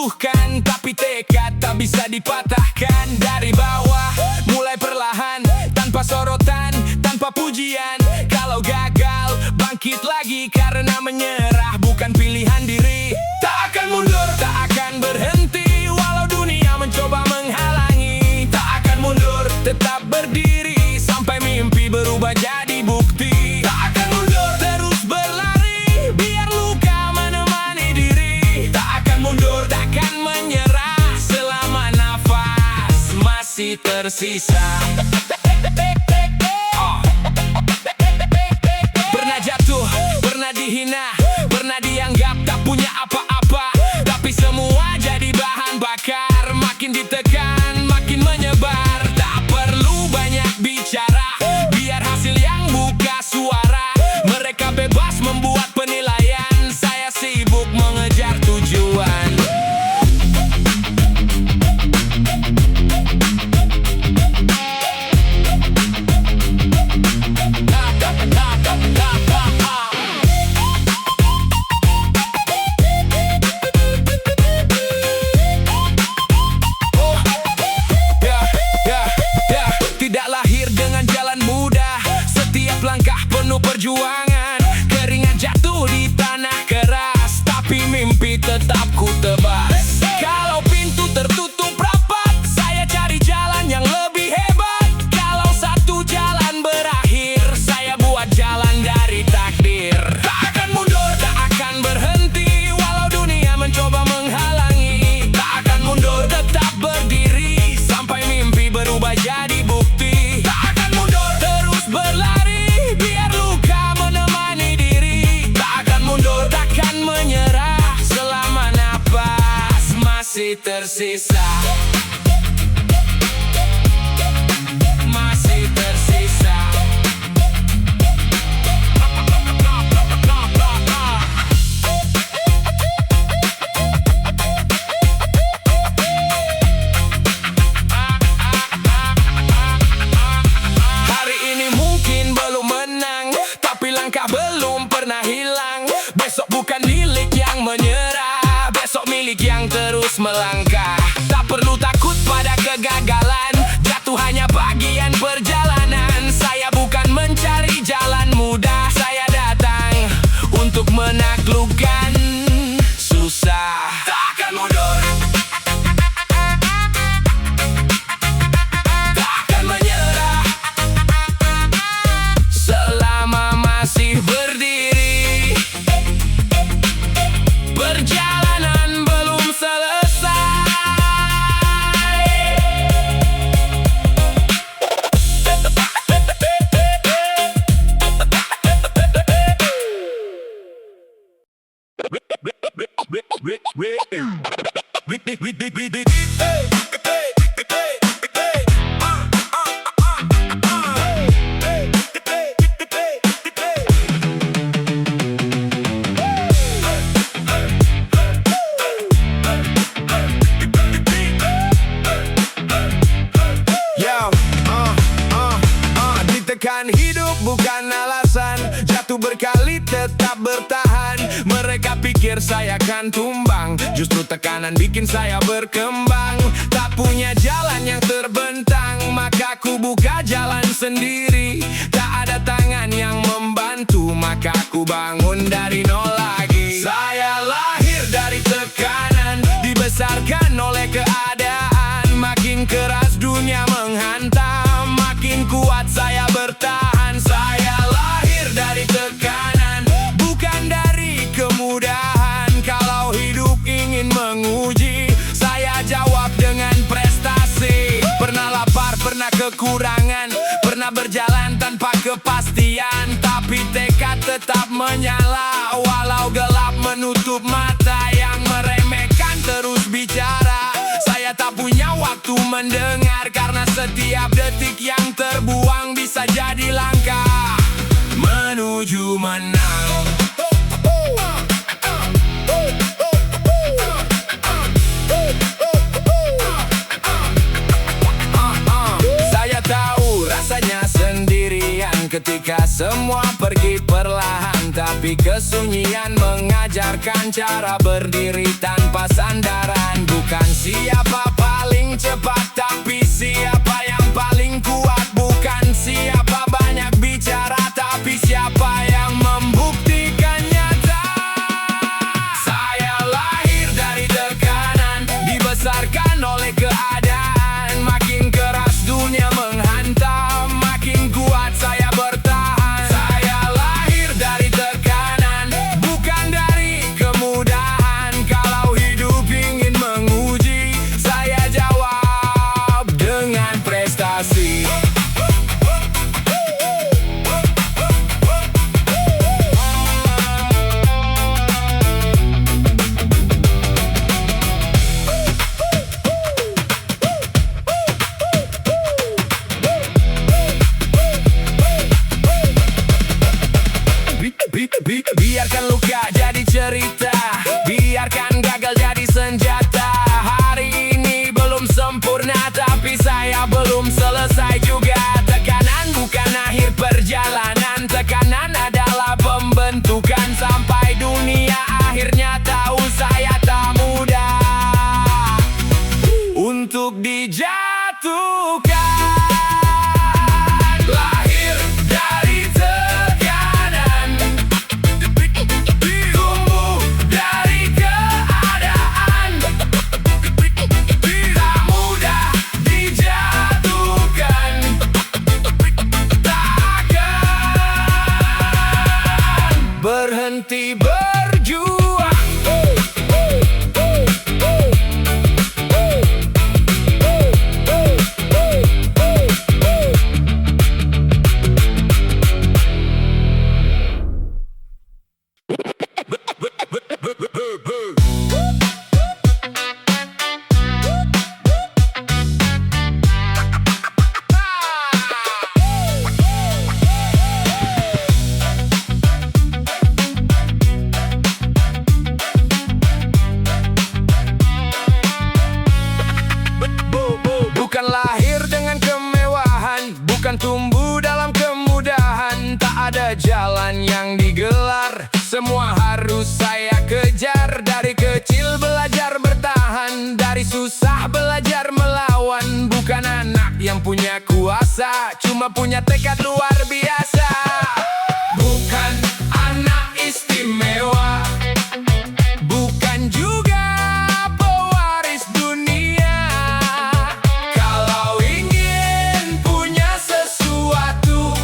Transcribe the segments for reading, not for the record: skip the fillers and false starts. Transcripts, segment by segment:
runtuhkan, tapi tekad tak bisa dipatahkan. Dari bawah, mulai perlahan, tanpa sorotan, tanpa pujian. Kalau gagal, bangkit lagi, karena menyerah bukan pilihan diri. Tak akan mundur, tak akan berhenti, walau dunia mencoba menghalangi. Tak akan mundur, tetap berdiri, sampai mimpi berubah jadi bukti. Tak akan mundur, terus berlari, biar luka menemani diri. Tak akan mundur, takkan menyerah, selama nafas masih tersisa. Pernah jatuh, pernah dihina, pernah dianggap tak punya apa-apa, tapi semua jadi bahan bakar. Makin ditekan, makin menyebar. Tak perlu banyak bicara, biar hasil yang buka suara. Mereka bebas membuat penilaian, saya sibuk mengejar tujuan. Tidak lahir dengan jalan mudah, setiap langkah penuh perjuangan. Keringat jatuh di tanah keras, tapi mimpi tetap ku tebas. Kalau pintu tertutup rapat, saya cari jalan yang lebih hebat. Kalau satu jalan berakhir, saya buat jalan dari takdir. Tak akan mundur, tak akan berhenti, walau dunia mencoba menghalangi. Tak akan mundur, tetap berdiri, sampai mimpi berubah jadi bukti. Tak akan mundur, terus berlari, biar luka menemani diri. Tak akan mundur, takkan menyerah, selama napas masih tersisa. Masih tersisa. Hari ini mungkin belum menang, tapi langkah belum pernah hilang. Besok bukan milik yang menyerah, besok milik yang terus melangkah. Tak perlu takut pada kegagalan, jatuh hanya bagian perjalanan. Saya bukan mencari jalan mudah, saya datang untuk menaklukkan susah. Tak akan mundur, tak akan menyerah, selama masih berdiri. Perjalanan belum selesai. Ditekan hidup bukan alasan, jatuh berkali tetap bertahan. Mereka pikir saya akan tumbang, justru tekanan bikin saya berkembang. Tak punya jalan yang terbentang, maka ku buka jalan sendiri. Tak ada tangan yang membantu, maka ku bangun dari nol lagi. Saya lahir dari tekanan, dibesarkan oleh keadaan. Makin keras dunia menghantam, makin kuat saya bertahan. Saya lahir dari tekanan, bukan dari kemudahan. Kalau hidup ingin menguji, saya jawab dengan prestasi. Pernah lapar, pernah kekurangan, pernah berjalan tanpa kepastian, tapi tekad tetap menyala. Walau gelap menutup mata, yang meremehkan terus bicara. Saya tak punya waktu mendengar, karena setiap detik yang terbuang bisa jadi langkah menuju menang. Saya tahu rasanya sendirian ketika semua pergi perlahan, tapi kesunyian mengajarkan cara berdiri tanpa sandaran. Bukan siapa paling cepat, tapi siapa yang paling kuat. Bukan siapa banyak bicara, tapi siapa yang membuktikan nyata. Saya lahir dari tekanan, dibesarkan oleh keadaan. Makin keras dunia menghantam, makin kuat saya bertahan. Saya lahir dari tekanan, bukan dari kemudahan. Kalau hidup ingin menguji, saya jawab dengan prestasi. Biarkan luka jadi cerita, biarkan gagal jadi senjata. Hari ini belum sempurna, tapi saya belum selesai juga. Tekanan bukan akhir perjalanan, tekanan adalah pembentukan. Sampai dunia akhirnya tahu saya tak mudah untuk dijatuhkan. Lahir dari tekanan, tumbuh dari keadaan. Tak mudah dijatuhkan, takkan berhenti berjuang. Bukan lahir dengan kemewahan, bukan tumbuh dalam kemudahan. Tak ada jalan yang digelar, semua harus saya kejar. Dari kecil belajar bertahan, dari susah belajar melawan. Bukan anak yang punya kuasa, cuma punya tekad luar biasa. Bukan anak istimewa, bukan juga pewaris dunia. Kalau ingin punya sesuatu,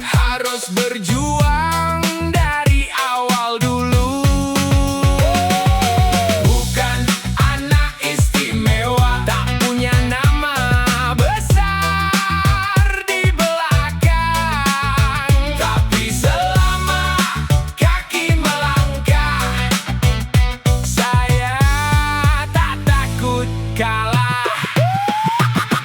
harus berjuang dari awal dulu. Bukan anak istimewa, tak punya nama besar di belakang, tapi selama kaki melangkah, saya tak takut kalah.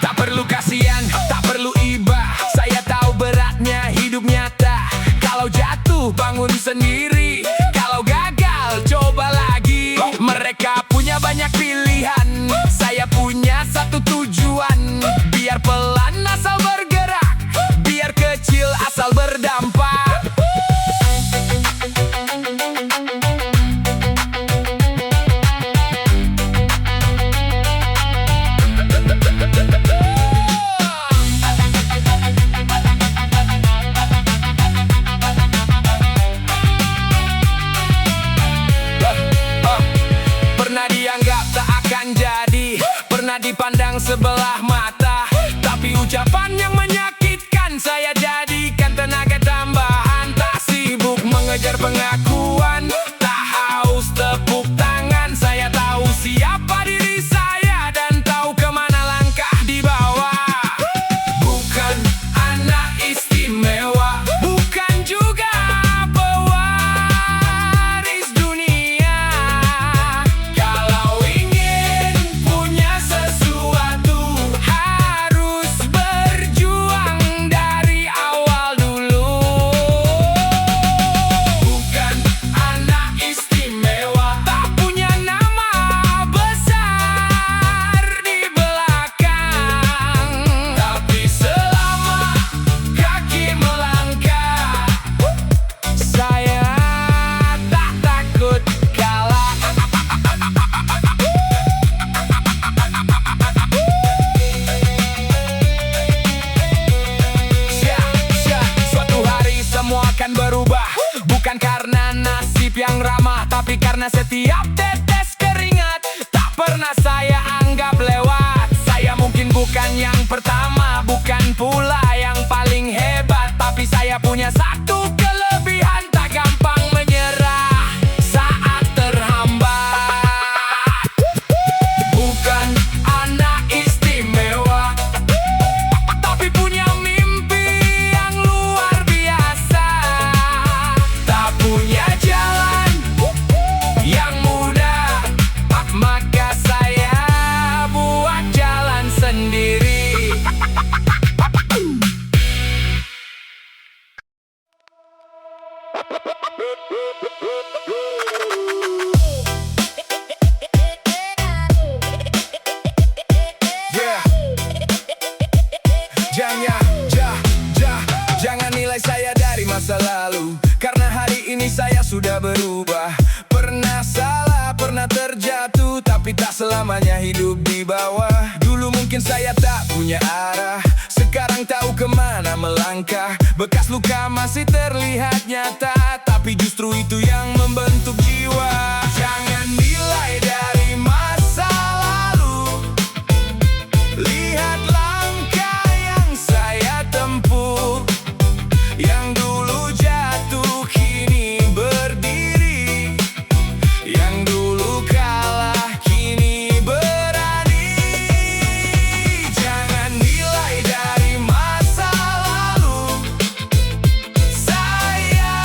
Tak perlu kasihan, tak perlu iba, saya tahu beratnya hidup nyata. Kalau jatuh bangun sendiri, kalau gagal coba lagi. Mereka punya banyak pilihan, saya punya satu tujuan. Biar pelan asal bergerak, biar kecil asal berdampak. Pernah dianggap tak akan jadi, pernah dipandang sebelah mata, tapi ucapan yang menyakitkan saya jadikan tenaga tambahan. Tak sibuk mengejar pengakuan, tak haus tepuk tangan. Saya tahu siapa diri saya dan tahu kemana langkah dibawa. Bukan anak istimewa, bukan juga pewaris dunia. Kalau ingin punya sesuatu, harus berjuang dari Karena setiap tetes keringat tak pernah saya anggap lewat. Saya mungkin bukan yang pertama, bukan pula yang paling hebat, tapi saya punya satu kelebihan: tak gampang menyerah saat terhambat. Bukan anak istimewa, tapi punya mimpi yang luar biasa. Tak punya jalan yang mudah, maka saya buat jalan sendiri. Yeah. Jangan nilai saya dari masa lalu, karena hari ini saya sudah berubah. Pernah salah, pernah terjatuh, tapi tak selamanya hidup di bawah. Dulu mungkin saya tak punya arah, sekarang tahu kemana melangkah. Bekas luka masih terlihat nyata, tapi justru itu yang membentuk jiwa. Jangan nilai dari masa lalu, lihat langkah yang saya tempuh. Yang dulu jatuh kini berdiri, yang dulu kalah kini berani. Jangan nilai dari masa lalu, saya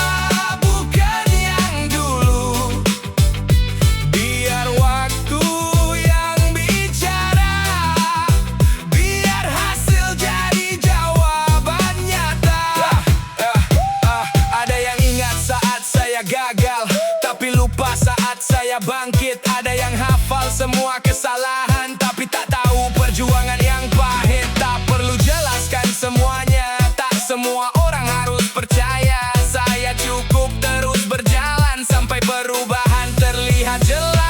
bukan yang dulu. Biar waktu yang bicara, biar hasil jadi jawaban nyata. Ada yang ingat saat saya gagal, tapi lupa saat saya bangkit. Ada yang hafal semua kesalahan, tapi tak tahu perjuangan yang pahit. Tak perlu jelaskan semuanya, tak semua orang harus percaya. Saya cukup terus berjalan sampai perubahan terlihat jelas.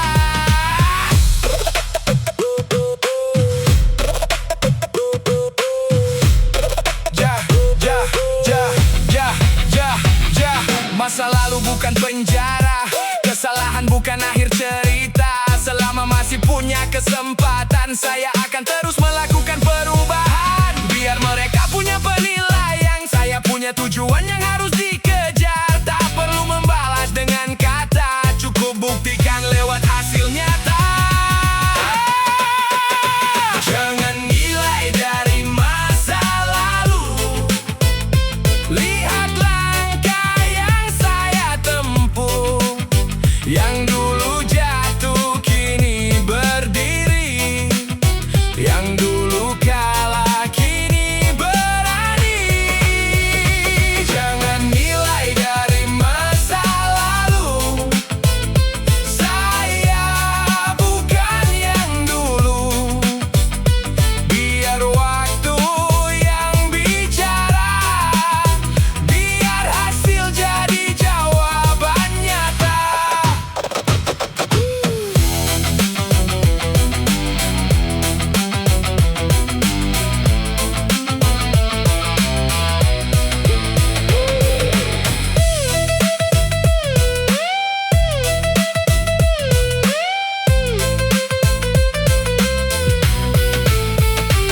Masa lalu bukan penjara, kesalahan bukan akhir cerita. Selama masih punya kesempatan, saya akan terus melakukan perubahan. Biar mereka punya penilaian, saya punya tujuan yang harus dikejar. Tak perlu membalas dengan kata, cukup buktikan lewat hasil nyata. Jangan nilai dari masa lalu, lihat langkah yang saya tempuh. Yang dulu jatuh kini berdiri, yang dulu kalah kini berani. Jangan nilai dari masa lalu, saya bukan yang dulu. Biar waktu yang bicara, biar hasil jadi jawaban nyata.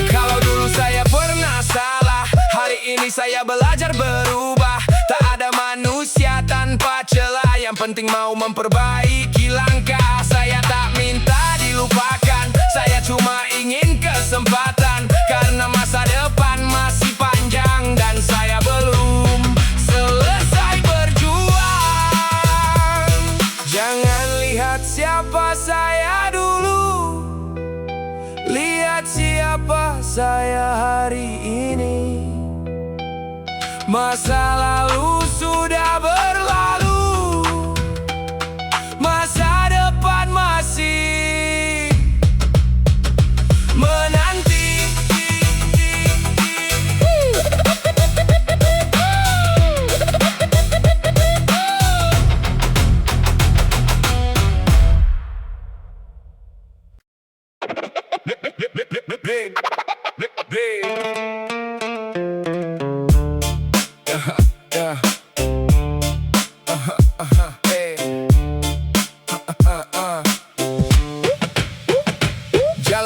Kalau dulu saya pernah salah, hari ini saya belajar berubah. Tak ada manusia tanpa celah, yang penting mau memperbaiki langkah. Saya tak minta dilupakan, saya cuma ingin kesempatan. Karena masa depan masih panjang dan saya belum selesai berjuang. Jangan lihat siapa saya dulu, lihat siapa saya hari ini. Masa lalu sudah berlalu, masa depan masih menanti.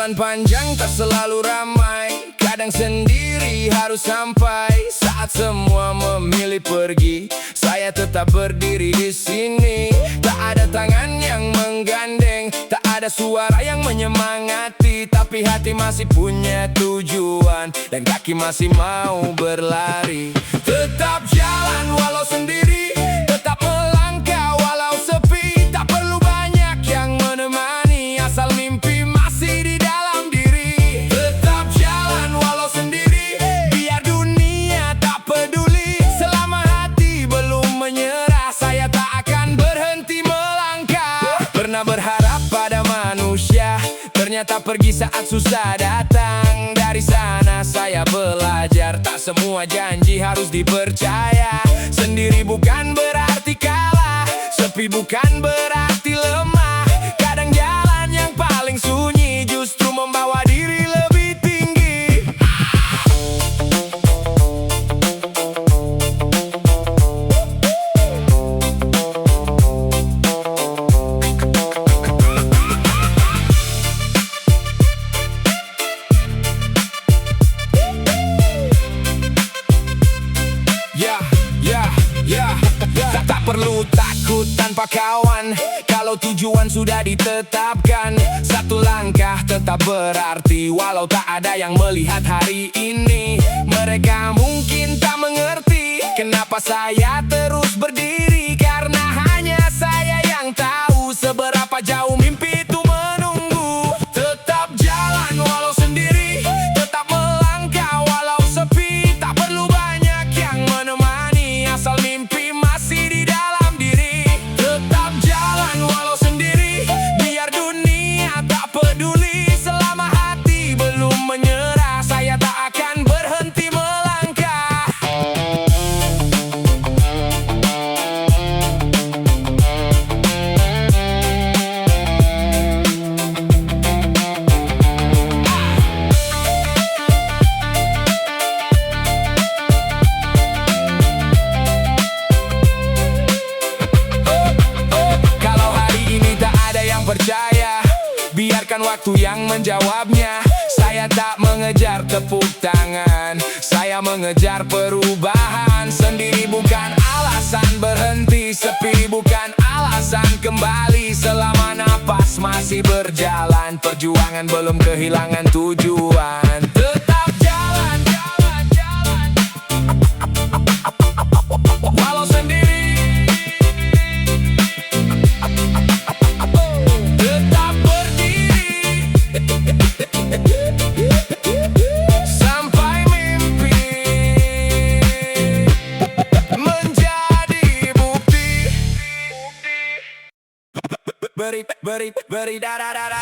Jalan panjang tak selalu ramai, kadang sendiri harus sampai. Saat semua memilih pergi, saya tetap berdiri di sini. Tak ada tangan yang menggandeng, tak ada suara yang menyemangati, tapi hati masih punya tujuan dan kaki masih mau berlari. Tetap jalan walau sendiri, tetap melangkah walau sepi. Tak perlu banyak yang menemani, asal mimpi masih di dalam diri. Tetap jalan walau sendiri, biar dunia tak peduli. Selama hati belum menyerah, saya tak akan berhenti melangkah. Pernah berharap pada manusia, ternyata pergi saat susah datang. Dari sana saya belajar, tak semua janji harus dipercaya. Sendiri bukan berarti kalah, sepi bukan berarti lemah. Kadang jalan yang paling sunyi justru membawa diri lebih tinggi. Tak perlu takut tanpa kawan, kalau tujuan sudah ditetapkan. Satu langkah tetap berarti, walau tak ada yang melihat hari ini. Mereka mungkin tak mengerti kenapa saya terus berdiri, karena hanya saya yang tahu seberapa jauh mimpi itu menunggu. Tetap jalan walau sendiri, tetap melangkah walau sepi. Tak perlu banyak yang menemani, asal mimpi masih di dalam diri. Tetap jalan walau sendiri, biar dunia tak peduli. Selama hati belum menyerah, saya tak akan berhenti melangkah. Kalau hari ini tak ada yang percaya, biarkan waktu yang menjawabnya. Saya tak mengejar tepuk tangan, saya mengejar perubahan. Sendiri bukan alasan berhenti, sepi bukan alasan kembali. Selama napas masih berjalan, perjuangan belum kehilangan tujuan. Tetap jalan, jalan, jalan, walau sendiri. Tetap berdiri sampai mimpi menjadi bukti. Beri da da da da.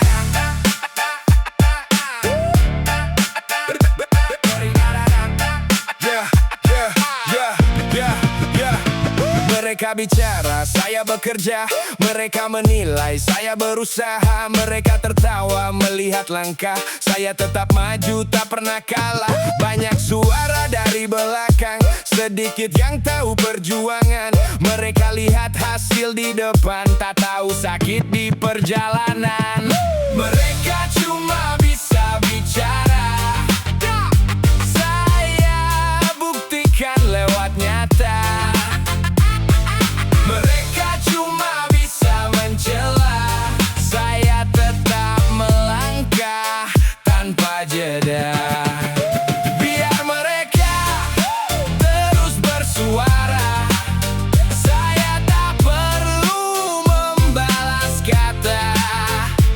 Mereka bicara, saya bekerja. Mereka menilai, saya berusaha. Mereka tertawa melihat langkah saya tetap maju, tak pernah kalah. Banyak suara dari belakang, sedikit yang tahu perjuangan. Mereka lihat hasil di depan, tak tahu sakit di perjalanan. Mereka cuma bisa bicara, saya buktikan lewat nyata. Mereka cuma bisa mencela, saya tetap melangkah tanpa jeda. Biar mereka terus bersuara, saya tak perlu membalas kata,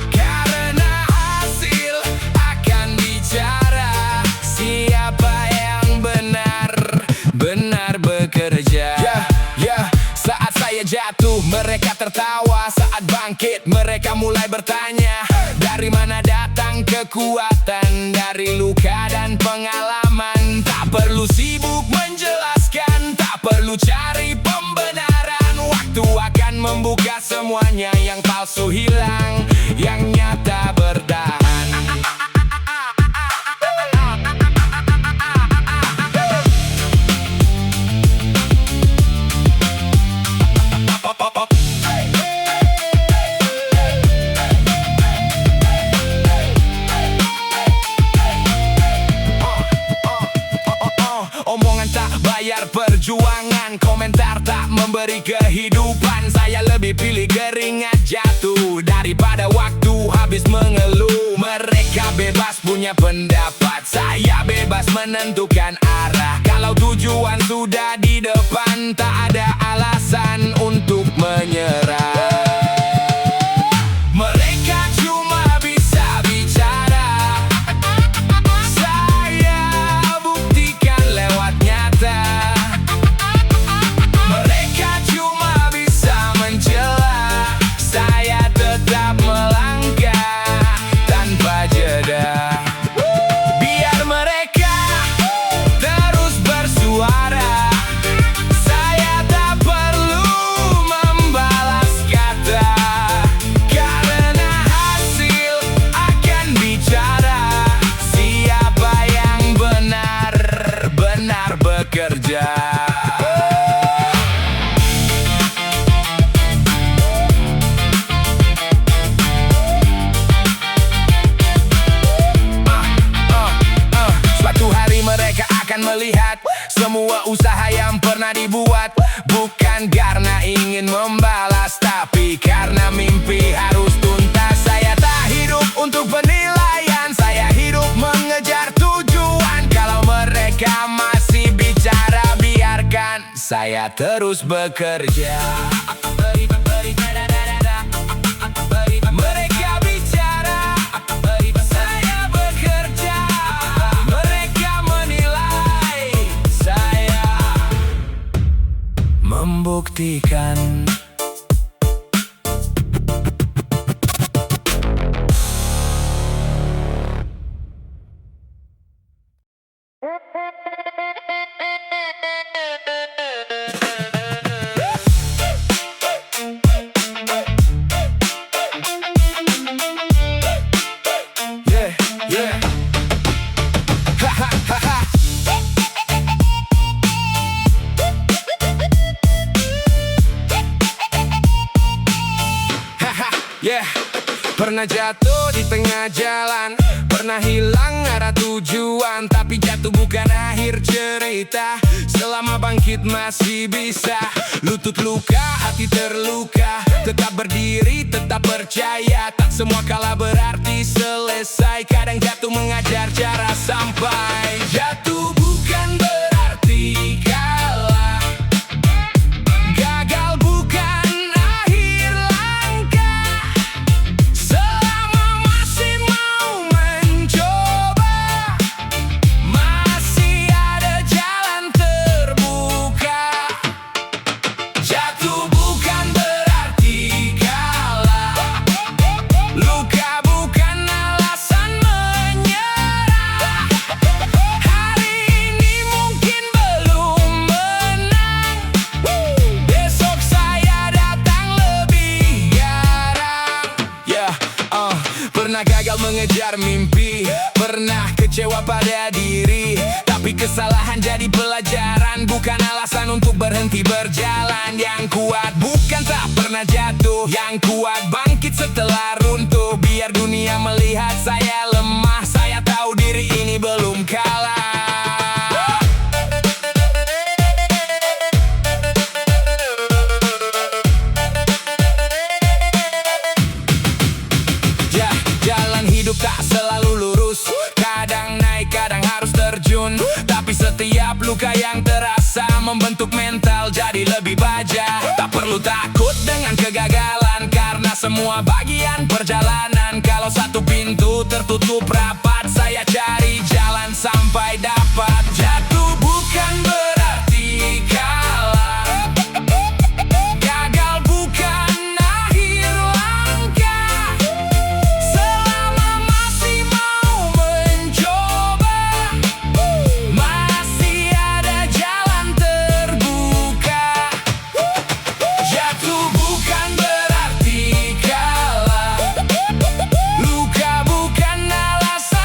karena hasil akan bicara. Siapa yang benar-benar bekerja. Saat saya jatuh, mereka tertawa. Saat bangkit, mereka mulai bertanya, dari mana datang kekuatan? Dari luka dan pengalaman. Tak perlu sibuk menjelaskan, tak perlu cari pembenaran. Waktu akan membuka semuanya, yang palsu hilang, yang nyata bertahan. lebih pilih keringat jatuh daripada waktu habis mengeluh. Mereka bebas punya pendapat, saya bebas menentukan arah. Kalau tujuan sudah di depan, tak ada alasan untuk menyerah. Mereka cuma bisa bicara, saya buktikan lewat nyata. Mereka cuma bisa mencela, saya tetap melangkah tanpa jeda. Biar mereka terus bersuara, saya tak perlu membalas kata, karena hasil akan bicara. Siapa yang benar-benar bekerja. Suatu hari mereka akan melihat semua usaha yang pernah dibuat, bukan karena ingin membalas, tapi karena mimpi harus tuntas. Saya tak hidup untuk penilaian, saya hidup mengejar tujuan. Kalau mereka masih bicara, biarkan saya terus bekerja. Mereka bicara, saya bekerja. Mereka menilai, saya membuktikan. Yeah. Ha ha ha ha. Haha, yeah. Pernah jatuh di tengah jalan, pernah hilang arah tujuan, tapi jatuh bukan akhir cerita. Selama bangkit masih bisa. Lutut luka, hati terluka, tetap berdiri, tetap percaya. Tak semua kalah berarti selesai. Kadang jatuh mengajar cara sampai. Jatuh bukan berarti kalah, gagal bukan akhir langkah. Selama masih mau mencoba, masih ada jalan terbuka. Jatuh bukan berarti kalah, luka bukan alasan menyerah. Hari ini mungkin belum menang, besok saya datang lebih garang. Pernah gagal mengejar mimpi, pernah kecewa pada diri, tapi kesalahan jadi pelajaran, bukan alasan untuk berhenti berjalan. Yang kuat bukan tak pernah jatuh, yang kuat bangkit setelah runtuh. Biar dunia melihat saya lemah, saya tahu diri ini belum kalah. Jalan hidup tak selalu lurus, kadang naik, kadang harus terjun. Tapi setiap luka yang terasa membentuk mental jadi lebih baja. Tak perlu takut dengan kegagalan, karena semua bagian perjalanan. Kalau satu pintu tertutup rapat, saya cari jalan sampai dapat. Jatuh bukan berarti kalah, gagal bukan akhir langkah. Selama masih mau mencoba, masih ada jalan terbuka. Jatuh bukan berarti kalah, luka bukan alasan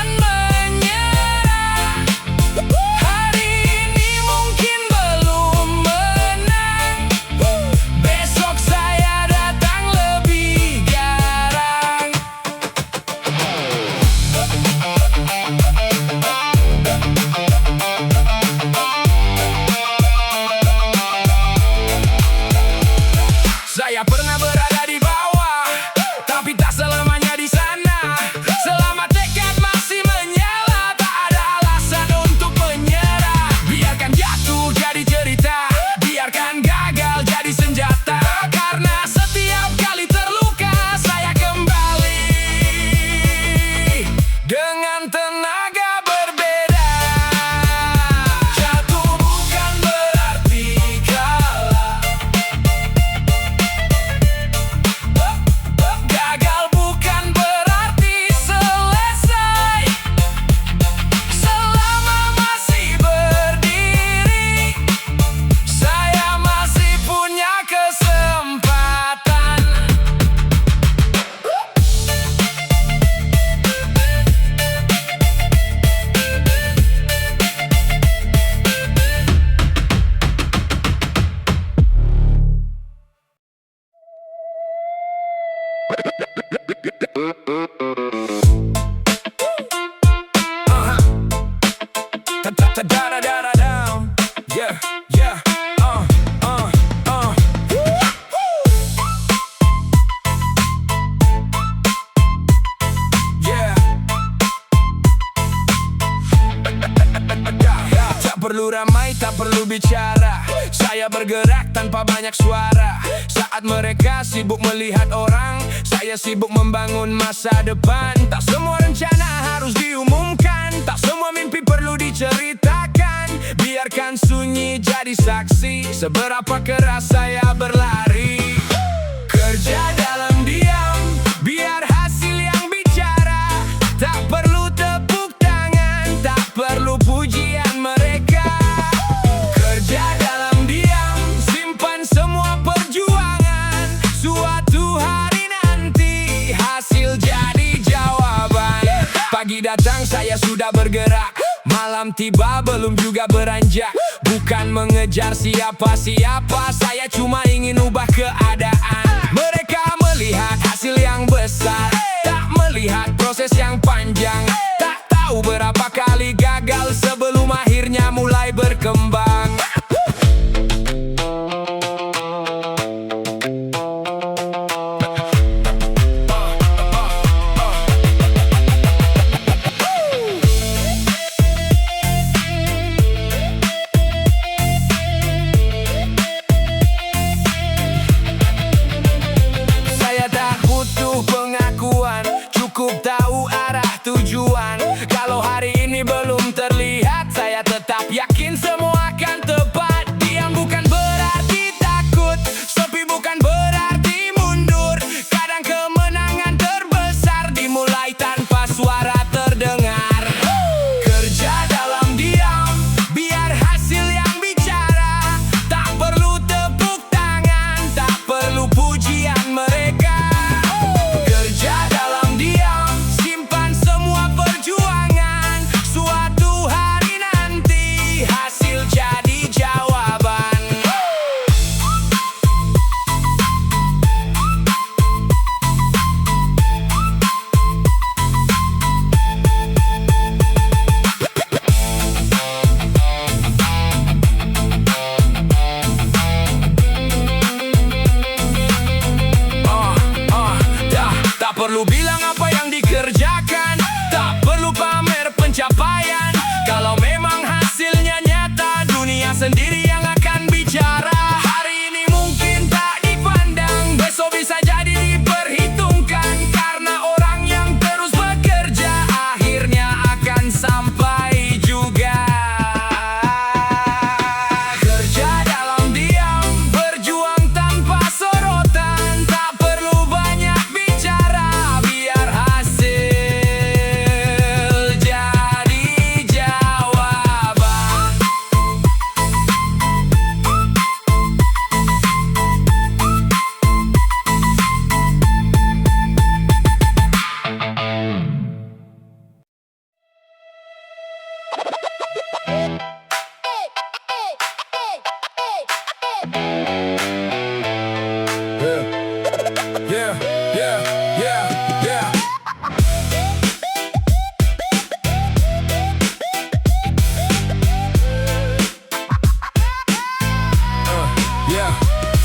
perlu ramai, tak perlu bicara. Saya bergerak tanpa banyak suara. Saat mereka sibuk melihat orang, saya sibuk membangun masa depan. Tak semua rencana harus diumumkan, tak semua mimpi perlu diceritakan. Biarkan sunyi jadi saksi seberapa keras saya berlari. Kerja dalam diam, biar hasil yang bicara. Tak perlu tepuk tangan, tak perlu pujian mereka. Kerja dalam diam, simpan semua perjuangan. Suatu hari nanti hasil jadi jawaban. Pagi datang saya sudah bergerak, malam tiba belum juga beranjak. Bukan mengejar siapa-siapa, saya cuma ingin ubah keadaan. Mereka melihat hasil yang besar, tak melihat proses yang panjang. Tak tahu berapa kali gagal sebelum akhirnya mulai berkembang. Cukup tahu arah tujuan. Kalau hari ini belum terlihat, saya tetap yakin semua akan tepat. Diam bukan berarti takut, sepi bukan berarti mundur. Kadang kemenangan terbesar dimulai tanpa suara terdengar. Kerja dalam diam, biar hasil yang bicara. Tak perlu tepuk tangan, tak perlu pujian mereka. Perlu bilang apa yang dikerjakan, tak perlu pamer pencapaian. Kalau memang hasilnya nyata, dunia sendiri yang akan bicara. Hari ini mungkin tak dipandang, besok bisa jadi diperhitungkan. Karena orang yang terus bekerja akhirnya akan sampai juga. Kerja dalam diam, berjuang tanpa sorotan. Tak perlu banyak bicara,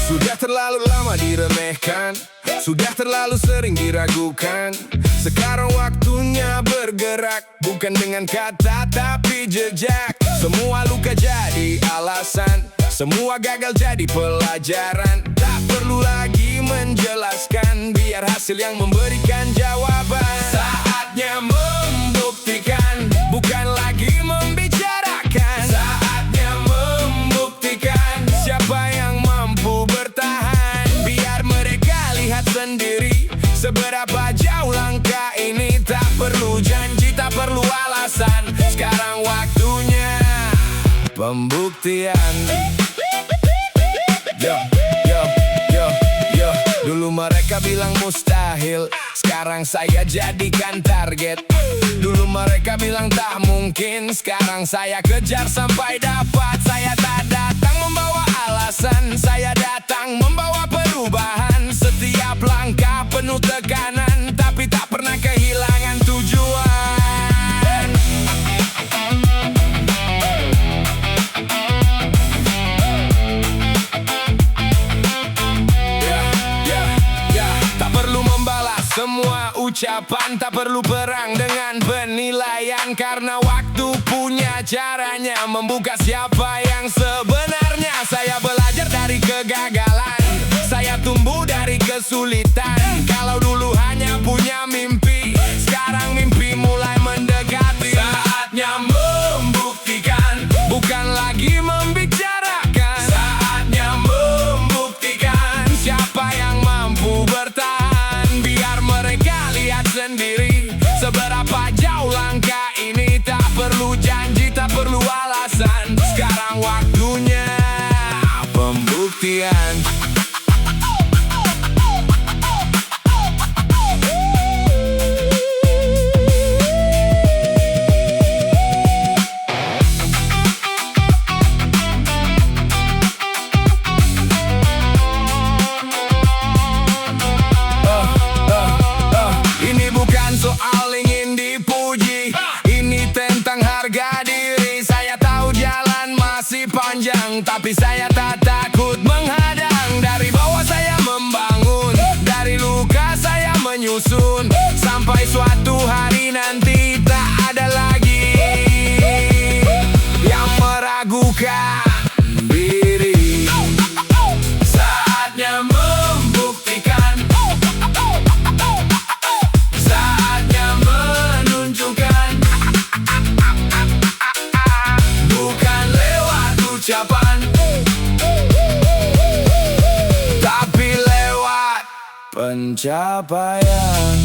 Sudah terlalu lama diremehkan, sudah terlalu sering diragukan. Sekarang waktunya bergerak, bukan dengan kata tapi jejak. Semua luka jadi alasan, semua gagal jadi pelajaran. Tak perlu lagi menjelaskan, biar hasil yang memberikan jawaban. Saatnya membuktikan, bukan lagi membicarakan. Saatnya membuktikan siapa yang mampu bertahan. Biar mereka lihat sendiri seberapa jauh langkah ini. Tak perlu janji, tak perlu alasan. Sekarang waktunya pembuktian. Yo, yo, yo, yo. Dulu mereka bilang mustahil, sekarang saya jadikan target. Dulu mereka bilang tak mungkin, sekarang saya kejar sampai dapat. Saya tak datang membawa alasan, saya datang membawa perubahan. Setiap langkah penuh tekanan, tapi tak pernah kehilangan tujuan. Tak perlu membalas semua ucapan ucapan, tak perlu perang dengan penilaian. Karena waktu punya caranya membuka siapa yang sebenarnya. Saya belajar dari kegagalan, saya tumbuh dari kesulitan. Kalau dulu hanya punya mimpi, sekarang mimpi mulai mendekati. Saatnya membuktikan, bukan lagi membicarakan. Saatnya membuktikan siapa yang mampu bertahan. Biar mereka lihat sendiri seberapa jauh langkah ini. Tak perlu janji, tak perlu alasan. Sekarang waktunya pembuktian. Ini bukan soal ingin dipuji, ini tentang harga diri. Saya tahu jalan masih panjang, tapi saya tak takut menghadang. Dari bawah saya membangun, dari luka saya menyusun. Sampai suatu hari nanti tak ada lagi yang meragukan diri. Saatnya membuktikan, saatnya menunjukkan. Bukan lewat ucapan, tapi lewat pencapaian.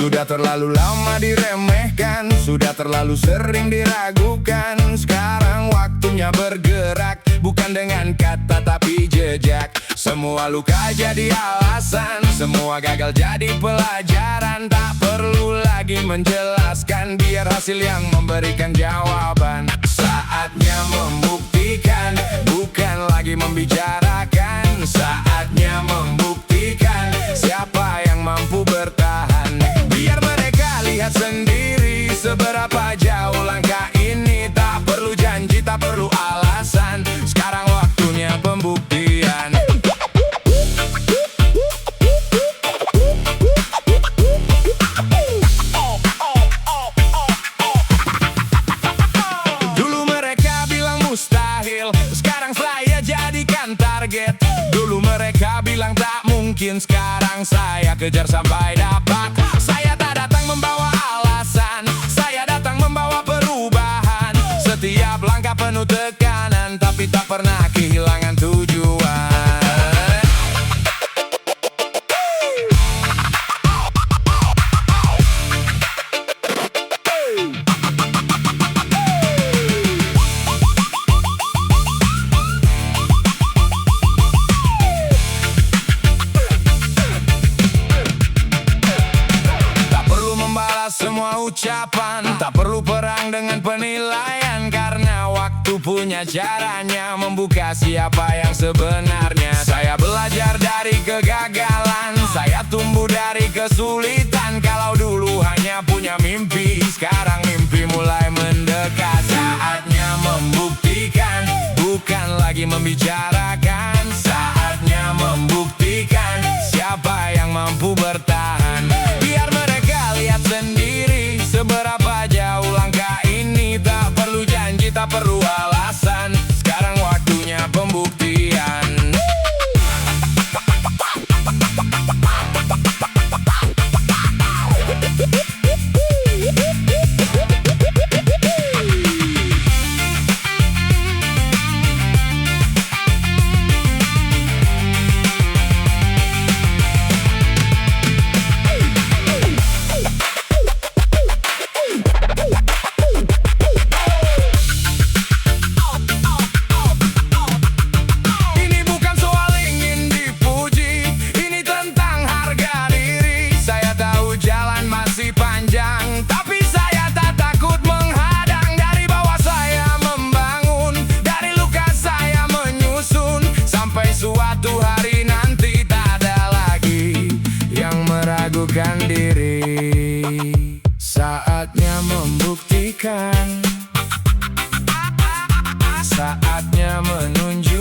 Sudah terlalu lama diremehkan, sudah terlalu sering diragukan. Sekarang waktunya bergerak, bukan dengan kata tapi jejak. Semua luka jadi alasan, semua gagal jadi pelajaran. Tak perlu lagi menjelaskan, biar hasil yang memberikan jawaban. Saatnya membuktikan, bukan lagi membicarakan. Saatnya membuktikan siapa yang mampu bertahan. Biar mereka lihat sendiri seberapa jauh langkah ini. Tak perlu janji, tak perlu alasan. Sekarang waktunya pembuktian. Dulu mereka bilang mustahil, sekarang saya jadikan target. Dulu mereka bilang tak mungkin, sekarang saya kejar sampai dapat. Saya tak datang membawa alasan, saya datang membawa perubahan. Setiap langkah penuh tekanan, tapi tak pernah kehilangan tujuan. Semua ucapan, tak perlu perang dengan penilaian. Karena waktu punya caranya membuka siapa yang sebenarnya. Saya belajar dari kegagalan, saya tumbuh dari kesulitan. Kalau dulu hanya punya mimpi, sekarang mimpi mulai mendekat. Saatnya membuktikan, bukan lagi membicarakan. Saatnya membuktikan siapa yang mampu bertahan. Biar mereka lihat sendiri seberapa jauh langkah ini. Tak perlu janji, tak perlu alasan. Sekarang waktunya pembuktian. diri. Saatnya membuktikan, saatnya menunjukkan